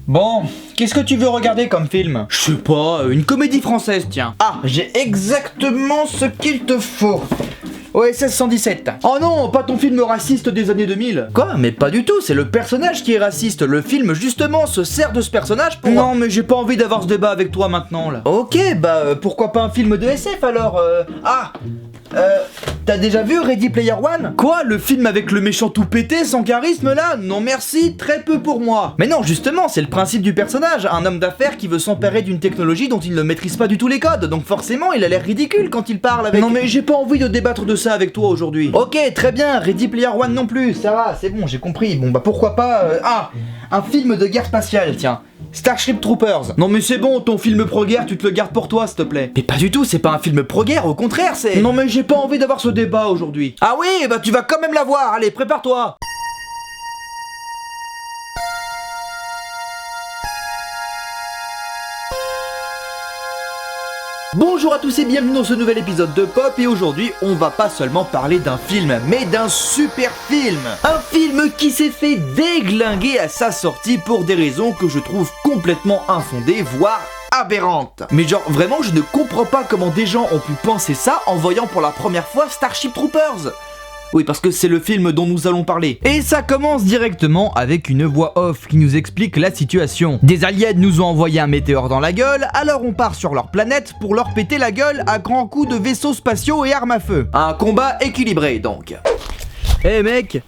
Bon, qu'est-ce que tu veux regarder comme film? Je sais pas, une comédie française, tiens. Ah, j'ai exactement ce qu'il te faut. OSS 117. Oh non, pas ton film raciste des années 2000. Quoi? Mais pas du tout, c'est le personnage qui est raciste. Le film, justement, se sert de ce personnage pour... Non, mais j'ai pas envie d'avoir ce débat avec toi maintenant, là. Ok, pourquoi pas un film de SF alors t'as déjà vu Ready Player One? Quoi, le film avec le méchant tout pété, sans charisme, là? Non merci, très peu pour moi. Mais non, justement, c'est le principe du personnage. Un homme d'affaires qui veut s'emparer d'une technologie dont il ne maîtrise pas du tout les codes. Donc forcément, il a l'air ridicule quand il parle avec... Non mais j'ai pas envie de débattre de ça avec toi aujourd'hui. Ok, très bien, Ready Player One non plus, ça va, c'est bon, j'ai compris. Bon pourquoi pas... un film de guerre spatiale, tiens. Starship Troopers. Non mais c'est bon, ton film pro-guerre, tu te le gardes pour toi, s'il te plaît. Mais pas du tout, c'est pas un film pro-guerre, au contraire, c'est... Non mais j'ai pas envie d'avoir ce débat aujourd'hui. Ah oui, tu vas quand même l'avoir, allez, prépare-toi. Bonjour à tous et bienvenue dans ce nouvel épisode de Pop, et aujourd'hui on va pas seulement parler d'un film, mais d'un super film. Un film qui s'est fait déglinguer à sa sortie pour des raisons que je trouve complètement infondées, voire aberrantes. Mais genre vraiment je ne comprends pas comment des gens ont pu penser ça en voyant pour la première fois Starship Troopers. Oui, parce que c'est le film dont nous allons parler. Et ça commence directement avec une voix off qui nous explique la situation. Des aliens nous ont envoyé un météore dans la gueule, alors on part sur leur planète pour leur péter la gueule à grands coups de vaisseaux spatiaux et armes à feu. Un combat équilibré donc. Eh mec,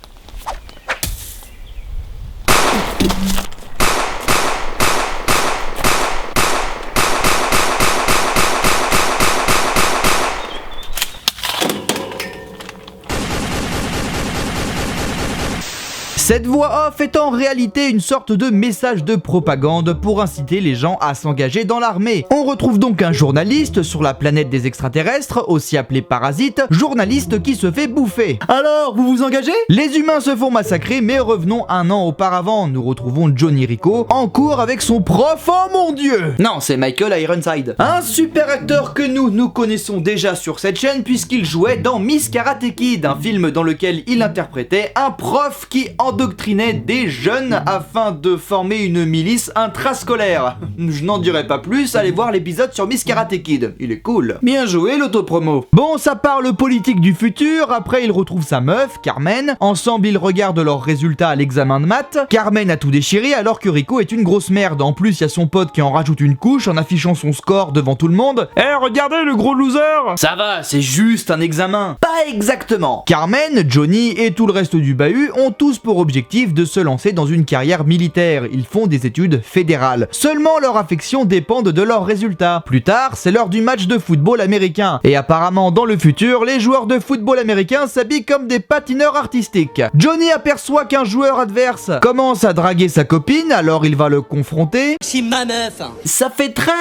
Cette voix off est en réalité une sorte de message de propagande pour inciter les gens à s'engager dans l'armée. On retrouve donc un journaliste sur la planète des extraterrestres, aussi appelé Parasite, journaliste qui se fait bouffer. alors, vous vous engagez? Les humains se font massacrer, mais revenons un an auparavant, nous retrouvons Johnny Rico en cours avec son prof, oh mon dieu! Non, c'est Michael Ironside. Un super acteur que nous connaissons déjà sur cette chaîne puisqu'il jouait dans Miss Karate Kid, un film dans lequel il interprétait un prof qui endoctrinait des jeunes afin de former une milice intrascolaire. Je n'en dirai pas plus, allez voir l'épisode sur Miss Karate Kid, il est cool. Bien joué l'autopromo. Bon, ça parle politique du futur, après il retrouve sa meuf, Carmen, ensemble ils regardent leurs résultats à l'examen de maths, Carmen a tout déchiré alors que Rico est une grosse merde, en plus il y a son pote qui en rajoute une couche en affichant son score devant tout le monde. Eh, regardez le gros loser! Ça va, c'est juste un examen. Pas exactement. Carmen, Johnny et tout le reste du bahut ont tous pour objectif de se lancer dans une carrière militaire. Ils font des études fédérales. Seulement leur affection dépend de leurs résultats. Plus tard, c'est l'heure du match de football américain. Et apparemment, dans le futur, les joueurs de football américain s'habillent comme des patineurs artistiques. Johnny aperçoit qu'un joueur adverse commence à draguer sa copine, alors il va le confronter. C'est ma meuf. Ça fait très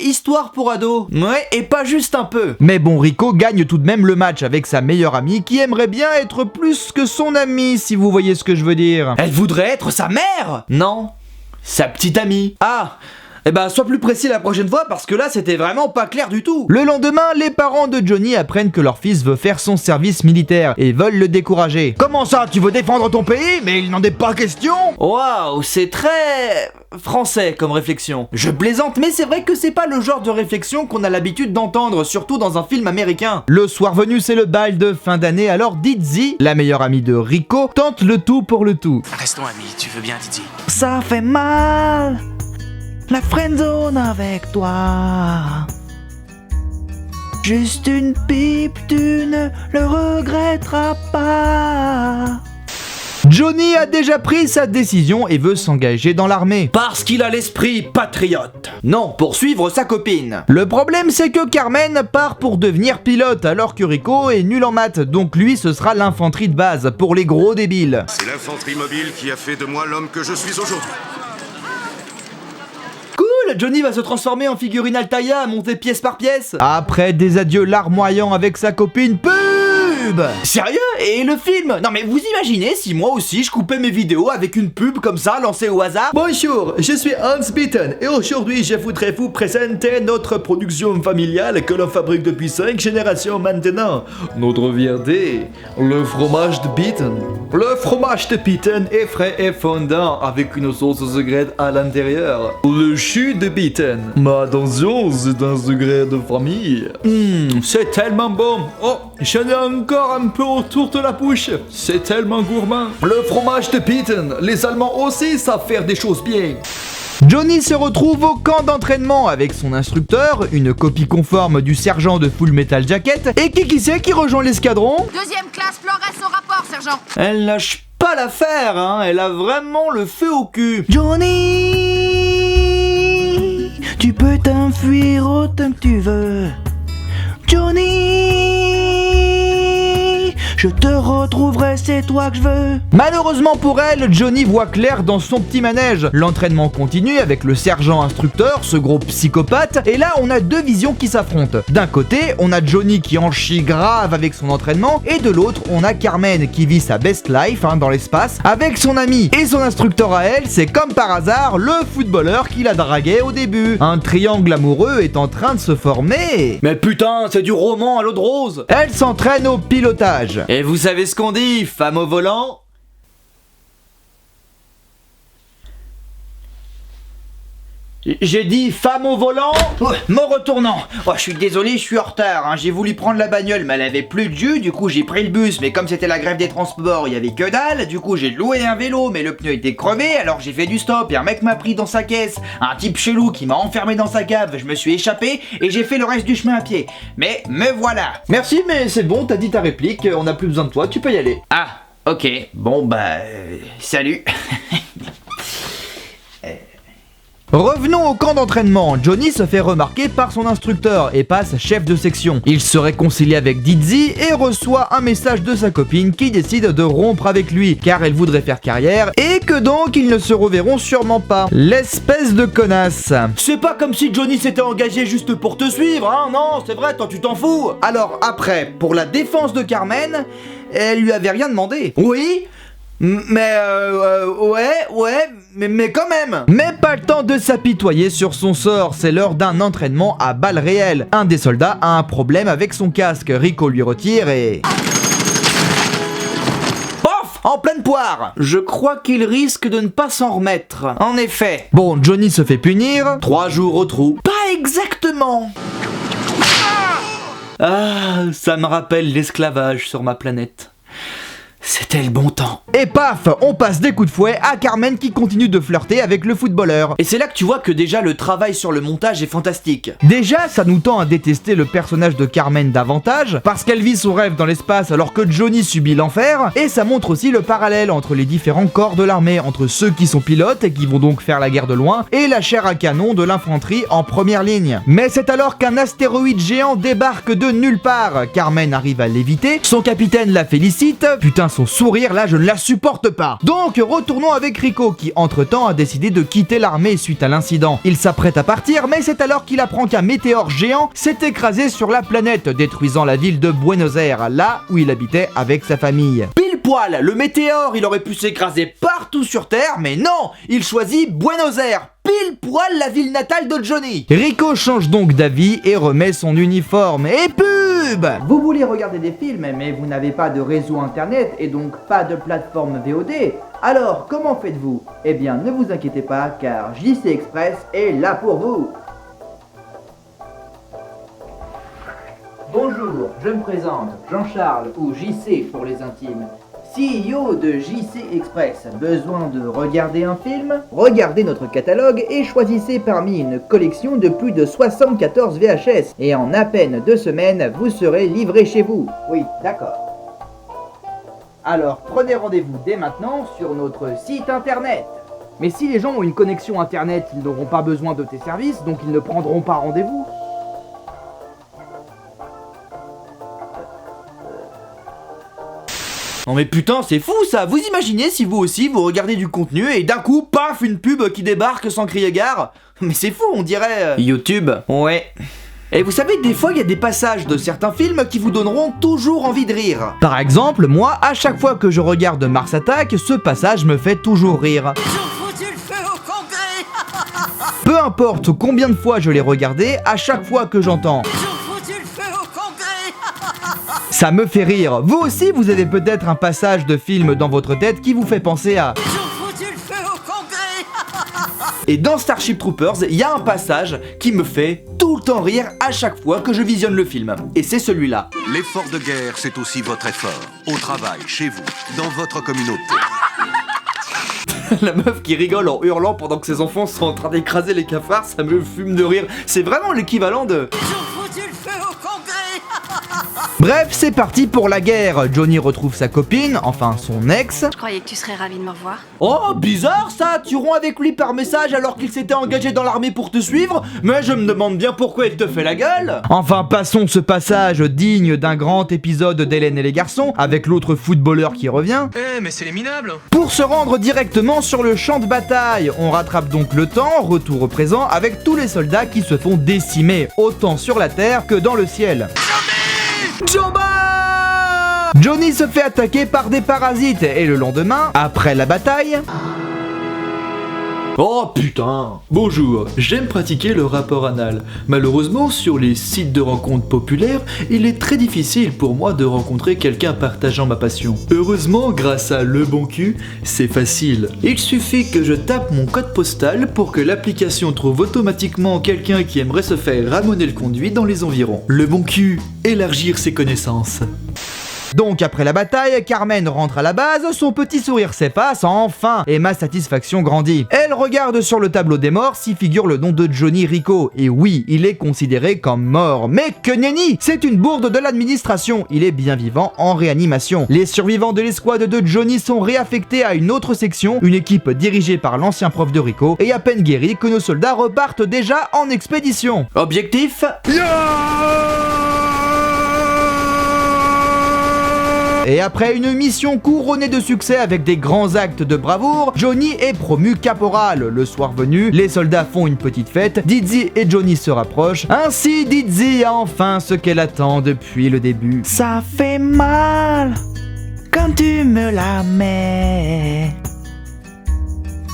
histoire pour ado. Ouais, et pas juste un peu. Mais bon, Rico gagne tout de même le match avec sa meilleure amie qui aimerait bien être plus que son amie, si vous voyez ce que je veux dire. Elle voudrait être sa mère? Non, sa petite amie. Ah, eh ben sois plus précis la prochaine fois parce que là c'était vraiment pas clair du tout. Le lendemain, les parents de Johnny apprennent que leur fils veut faire son service militaire et veulent le décourager. Comment ça, tu veux défendre ton pays? Mais il n'en est pas question. Waouh, c'est très français comme réflexion. Je plaisante, mais c'est vrai que c'est pas le genre de réflexion qu'on a l'habitude d'entendre, surtout dans un film américain. Le soir venu, c'est le bal de fin d'année, alors Dizzy, la meilleure amie de Rico, tente le tout pour le tout. Restons amis, tu veux bien, Didi? Ça fait mal, la friendzone avec toi. Juste une pipe, tu ne le regretteras pas. Johnny a déjà pris sa décision et veut s'engager dans l'armée. Parce qu'il a l'esprit patriote. Non, pour suivre sa copine. Le problème c'est que Carmen part pour devenir pilote alors que Rico est nul en maths, donc lui ce sera l'infanterie de base pour les gros débiles. C'est l'infanterie mobile qui a fait de moi l'homme que je suis aujourd'hui. Cool, Johnny va se transformer en figurine Altaïa, monter pièce par pièce. Après des adieux larmoyants avec sa copine, boum! pub. Sérieux? Et le film? Non mais vous imaginez si moi aussi je coupais mes vidéos avec une pub comme ça lancée au hasard? Bonjour, je suis Hans Beaton et aujourd'hui je voudrais vous présenter notre production familiale que l'on fabrique depuis 5 générations maintenant. Notre viandé, le fromage de Beaton. Le fromage de Beaton est frais et fondant avec une sauce secrète à l'intérieur. Le jus de Beaton. Mais attention, c'est un secret de famille. C'est tellement bon. Oh, j'en ai encore un peu autour de la bouche. C'est tellement gourmand. Le fromage de Beaton. Les Allemands aussi savent faire des choses bien. Johnny se retrouve au camp d'entraînement avec son instructeur, une copie conforme du sergent de Full Metal Jacket, et qui c'est qui rejoint l'escadron? Deuxième classe, Flores au rapport, sergent. Elle lâche pas l'affaire, hein, elle a vraiment le feu au cul. Johnny, tu peux t'enfuir autant que tu veux. Johnny, je te retrouverai, c'est toi que je veux. Malheureusement pour elle, Johnny voit clair dans son petit manège. L'entraînement continue avec le sergent instructeur, ce gros psychopathe, et là on a deux visions qui s'affrontent. D'un côté, on a Johnny qui en chie grave avec son entraînement, et de l'autre, on a Carmen qui vit sa best life dans l'espace avec son ami. Et son instructeur à elle, c'est comme par hasard le footballeur qui la draguait au début. Un triangle amoureux est en train de se former. Mais putain, c'est du roman à l'eau de rose. Elle s'entraîne au pilotage. Et vous savez ce qu'on dit, femme au volant? J'ai dit femme au volant. Me retournant. Oh, je suis désolé, je suis en retard. J'ai voulu prendre la bagnole, mais elle avait plus de jus. Du coup, j'ai pris le bus. Mais comme c'était la grève des transports, il y avait que dalle. Du coup, j'ai loué un vélo, mais le pneu était crevé. Alors j'ai fait du stop. Et un mec m'a pris dans sa caisse. Un type chelou qui m'a enfermé dans sa cave. Je me suis échappé et j'ai fait le reste du chemin à pied. Mais me voilà. Merci, mais c'est bon, t'as dit ta réplique. On n'a plus besoin de toi, tu peux y aller. Ah, ok. Bon, salut. Revenons au camp d'entraînement. Johnny se fait remarquer par son instructeur et passe chef de section. Il se réconcilie avec Dizzy et reçoit un message de sa copine qui décide de rompre avec lui car elle voudrait faire carrière et que donc ils ne se reverront sûrement pas. L'espèce de connasse. C'est pas comme si Johnny s'était engagé juste pour te suivre, hein? Non, c'est vrai, toi tu t'en fous. Alors après, pour la défense de Carmen, elle lui avait rien demandé. Oui, mais mais quand même. Mais pas le temps de s'apitoyer sur son sort, c'est l'heure d'un entraînement à balles réelles. Un des soldats a un problème avec son casque, Rico lui retire et... Pof! En pleine poire! Je crois qu'il risque de ne pas s'en remettre. En effet. Bon, Johnny se fait punir. 3 jours au trou. Pas exactement! Ah, ça me rappelle l'esclavage sur ma planète. C'était le bon temps. Et paf, on passe des coups de fouet à Carmen qui continue de flirter avec le footballeur. Et c'est là que tu vois que déjà le travail sur le montage est fantastique. Déjà, ça nous tend à détester le personnage de Carmen davantage, parce qu'elle vit son rêve dans l'espace alors que Johnny subit l'enfer, et ça montre aussi le parallèle entre les différents corps de l'armée, entre ceux qui sont pilotes et qui vont donc faire la guerre de loin, et la chair à canon de l'infanterie en première ligne. Mais c'est alors qu'un astéroïde géant débarque de nulle part. Carmen arrive à l'éviter, son capitaine la félicite, putain son sourire là je ne la supporte pas. Donc retournons avec Rico qui entre-temps a décidé de quitter l'armée suite à l'incident. Il s'apprête à partir mais c'est alors qu'il apprend qu'un météore géant s'est écrasé sur la planète détruisant la ville de Buenos Aires, là où il habitait avec sa famille. Pile poil, le météore il aurait pu s'écraser partout sur Terre mais non, il choisit Buenos Aires. Pile poil la ville natale de Johnny. Rico change donc d'avis et remet son uniforme. Et pub! Vous voulez regarder des films, mais vous n'avez pas de réseau internet et donc pas de plateforme VOD. Alors, comment faites-vous? Eh bien, ne vous inquiétez pas, car JC Express est là pour vous. Bonjour, je me présente, Jean-Charles ou JC pour les intimes. CEO de JC Express, besoin de regarder un film? Regardez notre catalogue et choisissez parmi une collection de plus de 74 VHS. Et en à peine 2 semaines, vous serez livré chez vous. Oui, d'accord. Alors prenez rendez-vous dès maintenant sur notre site internet. Mais si les gens ont une connexion internet, ils n'auront pas besoin de tes services, donc ils ne prendront pas rendez-vous. Non mais putain, c'est fou ça. Vous imaginez si vous aussi vous regardez du contenu et d'un coup, paf, une pub qui débarque sans crier gare. Mais c'est fou, on dirait... YouTube. Ouais. Et vous savez, des fois il y a des passages de certains films qui vous donneront toujours envie de rire. Par exemple, moi, à chaque fois que je regarde Mars Attack, ce passage me fait toujours rire. Peu importe combien de fois je l'ai regardé, à chaque fois que j'entends ça me fait rire. Vous aussi, vous avez peut-être un passage de film dans votre tête qui vous fait penser à... Et dans Starship Troopers, il y a un passage qui me fait tout le temps rire à chaque fois que je visionne le film. Et c'est celui-là. L'effort de guerre, c'est aussi votre effort. Au travail, chez vous, dans votre communauté. La meuf qui rigole en hurlant pendant que ses enfants sont en train d'écraser les cafards, ça me fume de rire. C'est vraiment l'équivalent de... Bref, c'est parti pour la guerre. Johnny retrouve sa copine, enfin son ex. Je croyais que tu serais ravi de me revoir. Oh, bizarre ça, tu romps avec lui par message alors qu'il s'était engagé dans l'armée pour te suivre. Mais je me demande bien pourquoi il te fait la gueule. Enfin, passons ce passage digne d'un grand épisode d'Hélène et les garçons, avec l'autre footballeur qui revient. mais c'est les minables. Pour se rendre directement sur le champ de bataille, on rattrape donc le temps, retour au présent, avec tous les soldats qui se font décimer, autant sur la terre que dans le ciel. Johnny se fait attaquer par des parasites et le lendemain, après la bataille... Oh putain! Bonjour, j'aime pratiquer le rapport anal. Malheureusement, sur les sites de rencontres populaires, il est très difficile pour moi de rencontrer quelqu'un partageant ma passion. Heureusement, grâce à Le Bon Cul, c'est facile. Il suffit que je tape mon code postal pour que l'application trouve automatiquement quelqu'un qui aimerait se faire ramoner le conduit dans les environs. Le Bon Cul, élargir ses connaissances. Donc après la bataille, Carmen rentre à la base, son petit sourire s'efface enfin, et ma satisfaction grandit. Elle regarde sur le tableau des morts s'y figure le nom de Johnny Rico, et oui, il est considéré comme mort. Mais que nenni! C'est une bourde de l'administration, il est bien vivant en réanimation. Les survivants de l'escouade de Johnny sont réaffectés à une autre section, une équipe dirigée par l'ancien prof de Rico, et à peine guéris que nos soldats repartent déjà en expédition. Objectif... Et après une mission couronnée de succès avec des grands actes de bravoure, Johnny est promu caporal. Le soir venu, les soldats font une petite fête, Dizzy et Johnny se rapprochent. Ainsi, Dizzy a enfin ce qu'elle attend depuis le début. Ça fait mal quand tu me la mets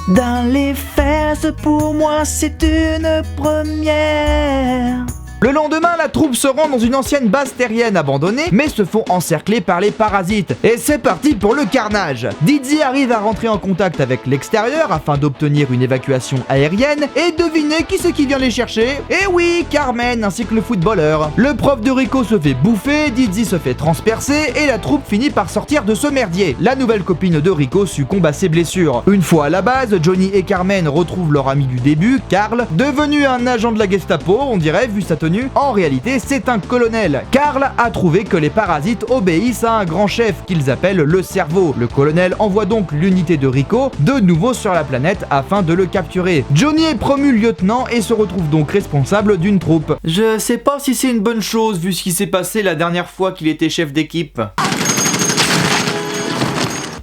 dans les fesses, pour moi c'est une première. Le lendemain, la troupe se rend dans une ancienne base terrienne abandonnée, mais se font encercler par les parasites. Et c'est parti pour le carnage. Dizzy arrive à rentrer en contact avec l'extérieur afin d'obtenir une évacuation aérienne, et devinez qui c'est qui vient les chercher? Eh oui, Carmen ainsi que le footballeur. Le prof de Rico se fait bouffer, Dizzy se fait transpercer, et la troupe finit par sortir de ce merdier. La nouvelle copine de Rico succombe à ses blessures. Une fois à la base, Johnny et Carmen retrouvent leur ami du début, Carl, devenu un agent de la Gestapo, on dirait, vu sa tenue. En réalité, c'est un colonel. Carl a trouvé que les parasites obéissent à un grand chef qu'ils appellent le cerveau. Le colonel envoie donc l'unité de Rico de nouveau sur la planète afin de le capturer. Johnny est promu lieutenant et se retrouve donc responsable d'une troupe. Je sais pas si c'est une bonne chose vu ce qui s'est passé la dernière fois qu'il était chef d'équipe.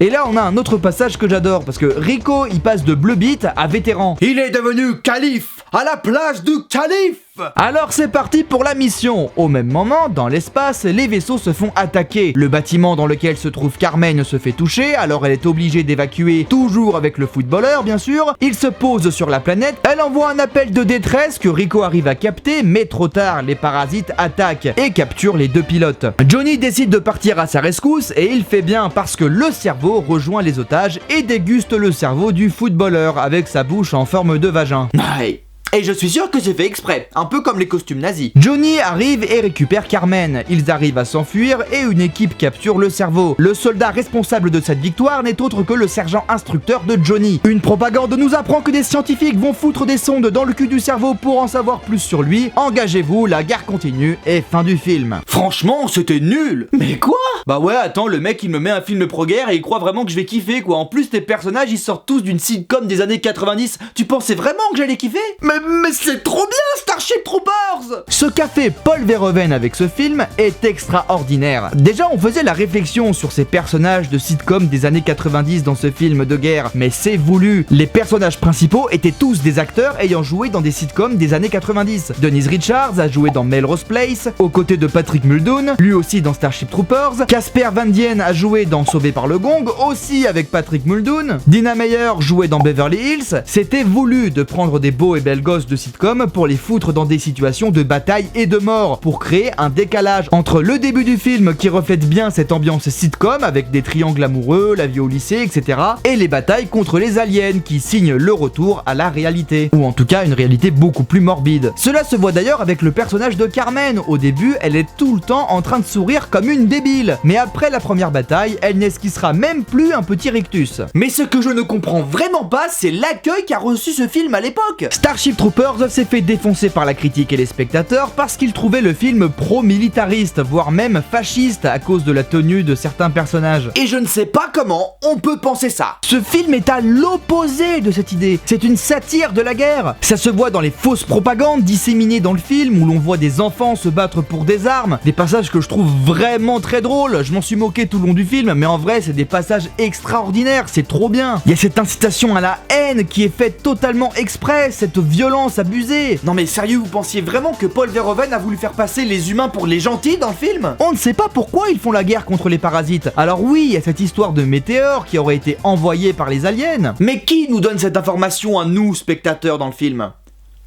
Et là on a un autre passage que j'adore parce que Rico il passe de bleu beat à vétéran. Il est devenu calife à la place du calife. Alors c'est parti pour la mission. Au même moment, dans l'espace, les vaisseaux se font attaquer. Le bâtiment dans lequel se trouve Carmen se fait toucher, alors elle est obligée d'évacuer, toujours avec le footballeur bien sûr. Il se pose sur la planète, elle envoie un appel de détresse que Rico arrive à capter, mais trop tard, les parasites attaquent et capturent les deux pilotes. Johnny décide de partir à sa rescousse et il fait bien parce que le cerveau rejoint les otages et déguste le cerveau du footballeur avec sa bouche en forme de vagin. Ouais. Et je suis sûr que c'est fait exprès, un peu comme les costumes nazis. Johnny arrive et récupère Carmen. Ils arrivent à s'enfuir et une équipe capture le cerveau. Le soldat responsable de cette victoire n'est autre que le sergent instructeur de Johnny. Une propagande nous apprend que des scientifiques vont foutre des sondes dans le cul du cerveau pour en savoir plus sur lui. Engagez-vous, la guerre continue et fin du film. Franchement, c'était nul. Mais quoi? Bah ouais, attends, le mec il me met un film pro-guerre et il croit vraiment que je vais kiffer quoi. En plus, tes personnages ils sortent tous d'une sitcom des années 90. Tu pensais vraiment que j'allais kiffer? Mais Mais c'est trop bien Starship Troopers! Ce qu'a fait Paul Verhoeven avec ce film est extraordinaire. Déjà, on faisait la réflexion sur ces personnages de sitcom des années 90 dans ce film de guerre, mais c'est voulu. Les personnages principaux étaient tous des acteurs ayant joué dans des sitcoms des années 90. Denise Richards a joué dans Melrose Place, aux côtés de Patrick Muldoon, lui aussi dans Starship Troopers. Casper Van Dien a joué dans Sauvé par le Gong, aussi avec Patrick Muldoon. Dina Meyer jouait dans Beverly Hills. C'était voulu de prendre des beaux et belles gosses de sitcom pour les foutre dans des situations de bataille et de mort, pour créer un décalage entre le début du film qui reflète bien cette ambiance sitcom avec des triangles amoureux, la vie au lycée, etc. et les batailles contre les aliens qui signent le retour à la réalité, ou en tout cas une réalité beaucoup plus morbide. Cela se voit d'ailleurs avec le personnage de Carmen. Au début, elle est tout le temps en train de sourire comme une débile, mais après la première bataille, elle n'esquissera même plus un petit rictus. Mais ce que je ne comprends vraiment pas, c'est l'accueil qu'a reçu ce film à l'époque. Starship Troopers s'est fait défoncer par la critique et les spectateurs parce qu'ils trouvaient le film pro-militariste, voire même fasciste à cause de la tenue de certains personnages. Et je ne sais pas comment on peut penser ça. Ce film est à l'opposé de cette idée. C'est une satire de la guerre. Ça se voit dans les fausses propagandes disséminées dans le film où l'on voit des enfants se battre pour des armes, des passages que je trouve vraiment très drôles. Je m'en suis moqué tout le long du film, mais en vrai c'est des passages extraordinaires, c'est trop bien. Il y a cette incitation à la haine qui est faite totalement exprès, cette violence abusée. Non mais sérieux, vous pensiez vraiment que Paul Verhoeven a voulu faire passer les humains pour les gentils dans le film? On ne sait pas pourquoi ils font la guerre contre les parasites. Alors oui, il y a cette histoire de météore qui aurait été envoyée par les aliens. Mais qui nous donne cette information à nous, spectateurs, dans le film?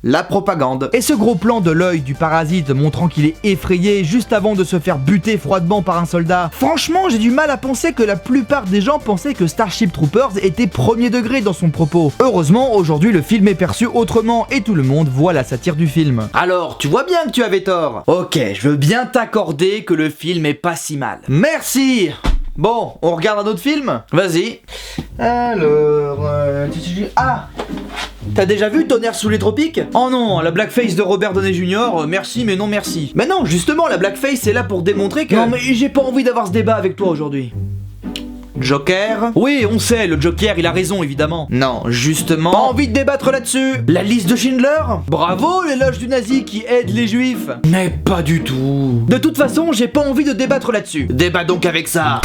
La propagande. Et ce gros plan de l'œil du parasite montrant qu'il est effrayé juste avant de se faire buter froidement par un soldat. Franchement, j'ai du mal à penser que la plupart des gens pensaient que Starship Troopers était premier degré dans son propos. Heureusement, aujourd'hui le film est perçu autrement et tout le monde voit la satire du film. Alors, tu vois bien que tu avais tort. Ok, je veux bien t'accorder que le film est pas si mal. Merci. Bon, on regarde un autre film? Vas-y. Alors, ah, t'as déjà vu Tonnerre sous les tropiques? Oh non, la blackface de Robert Downey Jr., merci mais non merci. Mais non, justement, la blackface c'est là pour démontrer que... Non mais j'ai pas envie d'avoir ce débat avec toi aujourd'hui. Joker? Oui, on sait, le Joker, il a raison, évidemment. Non, justement... Pas envie de débattre là-dessus. La liste de Schindler? Bravo, l'éloge du nazi qui aide les juifs. Mais pas du tout. De toute façon, j'ai pas envie de débattre là-dessus. Débat donc avec ça.